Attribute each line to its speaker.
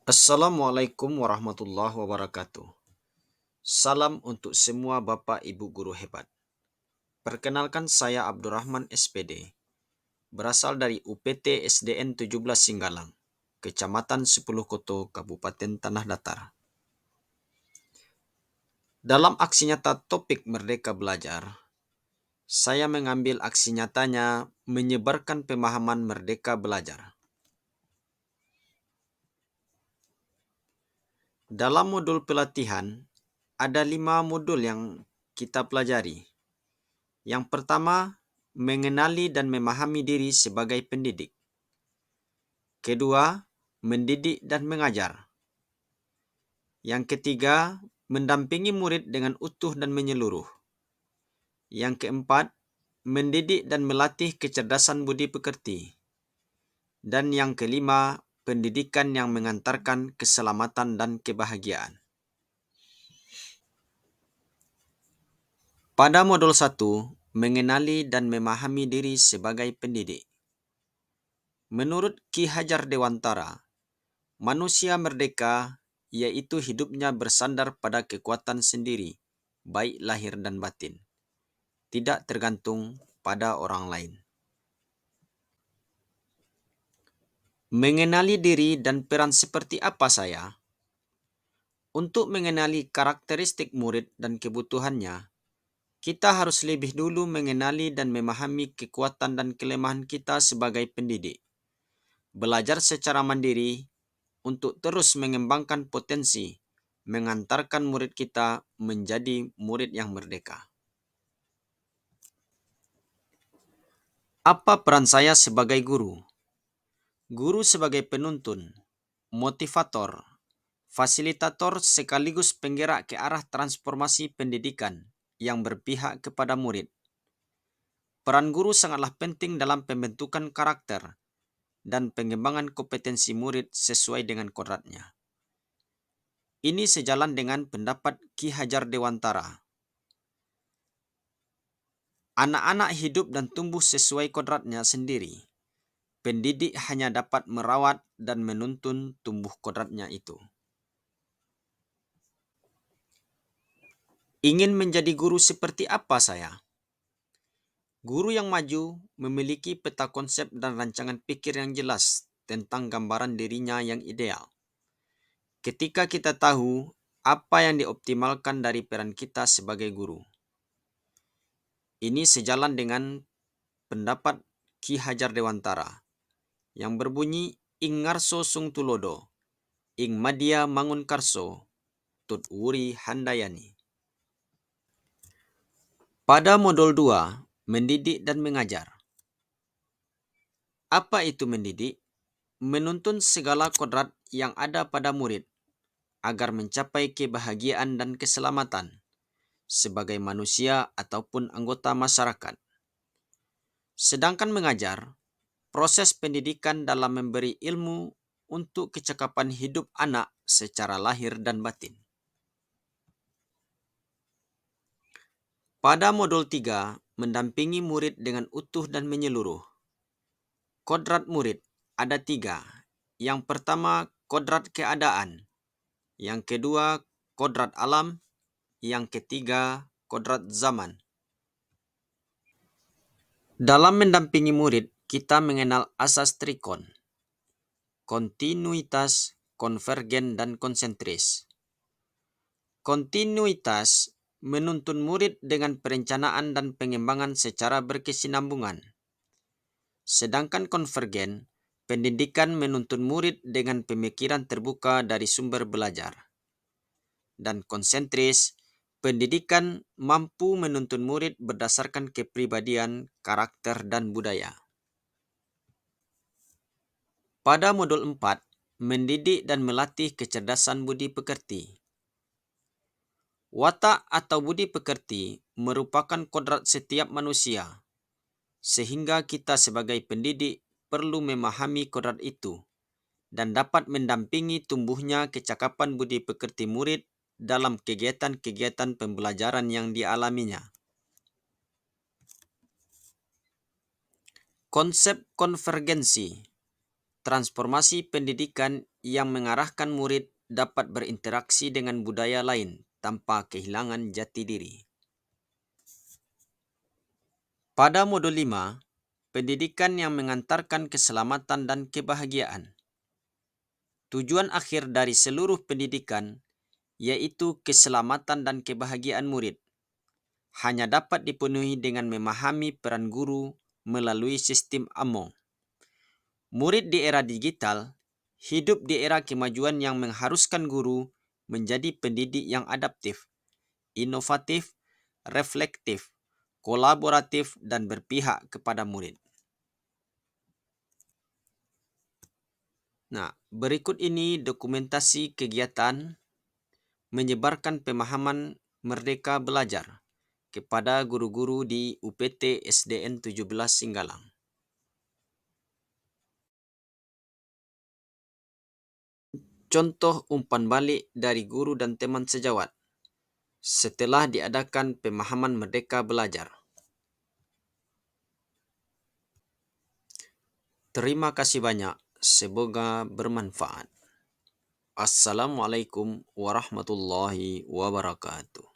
Speaker 1: Assalamualaikum warahmatullahi wabarakatuh. Salam untuk semua Bapak Ibu guru hebat. Perkenalkan saya Abdurrahman SPD, berasal dari UPT SDN 17 Singgalang, Kecamatan 10 Koto, Kabupaten Tanah Datar. Dalam aksi nyata topik Merdeka Belajar, saya mengambil aksi nyatanya menyebarkan pemahaman Merdeka Belajar. Dalam modul pelatihan, ada 5 modul yang kita pelajari. Yang pertama, mengenali dan memahami diri sebagai pendidik. Kedua, mendidik dan mengajar. Yang ketiga, mendampingi murid dengan utuh dan menyeluruh. Yang keempat, mendidik dan melatih kecerdasan budi pekerti. Dan yang kelima, pendidikan yang mengantarkan keselamatan dan kebahagiaan. Pada modul 1, mengenali dan memahami diri sebagai pendidik. Menurut Ki Hajar Dewantara, manusia merdeka yaitu hidupnya bersandar pada kekuatan sendiri, baik lahir dan batin, tidak tergantung pada orang lain. Mengenali diri dan peran seperti apa saya? Untuk mengenali karakteristik murid dan kebutuhannya, kita harus lebih dulu mengenali dan memahami kekuatan dan kelemahan kita sebagai pendidik. Belajar secara mandiri untuk terus mengembangkan potensi, mengantarkan murid kita menjadi murid yang merdeka. Apa peran saya sebagai guru? Guru sebagai penuntun, motivator, fasilitator sekaligus penggerak ke arah transformasi pendidikan yang berpihak kepada murid. Peran guru sangatlah penting dalam pembentukan karakter dan pengembangan kompetensi murid sesuai dengan kodratnya. Ini sejalan dengan pendapat Ki Hajar Dewantara. Anak-anak hidup dan tumbuh sesuai kodratnya sendiri. Pendidik hanya dapat merawat dan menuntun tumbuh kodratnya itu. Ingin menjadi guru seperti apa saya? Guru yang maju memiliki peta konsep dan rancangan pikir yang jelas tentang gambaran dirinya yang ideal. Ketika kita tahu apa yang dioptimalkan dari peran kita sebagai guru. Ini sejalan dengan pendapat Ki Hajar Dewantara yang berbunyi ing ngarso sung tulodo, ing madya mangun karso, tut wuri handayani. Pada modul 2, mendidik dan mengajar. Apa itu mendidik? Menuntun segala kodrat yang ada pada murid agar mencapai kebahagiaan dan keselamatan sebagai manusia ataupun anggota masyarakat. Sedangkan mengajar, proses pendidikan dalam memberi ilmu untuk kecakapan hidup anak secara lahir dan batin. Pada modul 3, mendampingi murid dengan utuh dan menyeluruh. Kodrat murid ada 3. Yang pertama, kodrat keadaan. Yang kedua, kodrat alam. Yang ketiga, kodrat zaman. Dalam mendampingi murid, kita mengenal asas trikon. Kontinuitas, konvergen, dan konsentris. Kontinuitas menuntun murid dengan perencanaan dan pengembangan secara berkesinambungan. Sedangkan konvergen, pendidikan menuntun murid dengan pemikiran terbuka dari sumber belajar. Dan konsentris, pendidikan mampu menuntun murid berdasarkan kepribadian, karakter, dan budaya. Pada modul 4, mendidik dan melatih kecerdasan budi pekerti. Watak atau budi pekerti merupakan kodrat setiap manusia, sehingga kita sebagai pendidik perlu memahami kodrat itu dan dapat mendampingi tumbuhnya kecakapan budi pekerti murid dalam kegiatan-kegiatan pembelajaran yang dialaminya. Konsep konvergensi. Transformasi pendidikan yang mengarahkan murid dapat berinteraksi dengan budaya lain tanpa kehilangan jati diri. Pada modul 5, pendidikan yang mengantarkan keselamatan dan kebahagiaan. Tujuan akhir dari seluruh pendidikan yaitu keselamatan dan kebahagiaan murid, hanya dapat dipenuhi dengan memahami peran guru melalui sistem AMO. Murid di era digital hidup di era kemajuan yang mengharuskan guru menjadi pendidik yang adaptif, inovatif, reflektif, kolaboratif, dan berpihak kepada murid. Nah, berikut ini dokumentasi kegiatan menyebarkan pemahaman Merdeka Belajar kepada guru-guru di UPT SDN 17 Singgalang. Contoh umpan balik dari guru dan teman sejawat setelah diadakan pemahaman Merdeka Belajar. Terima kasih banyak, semoga bermanfaat. Assalamualaikum warahmatullahi wabarakatuh.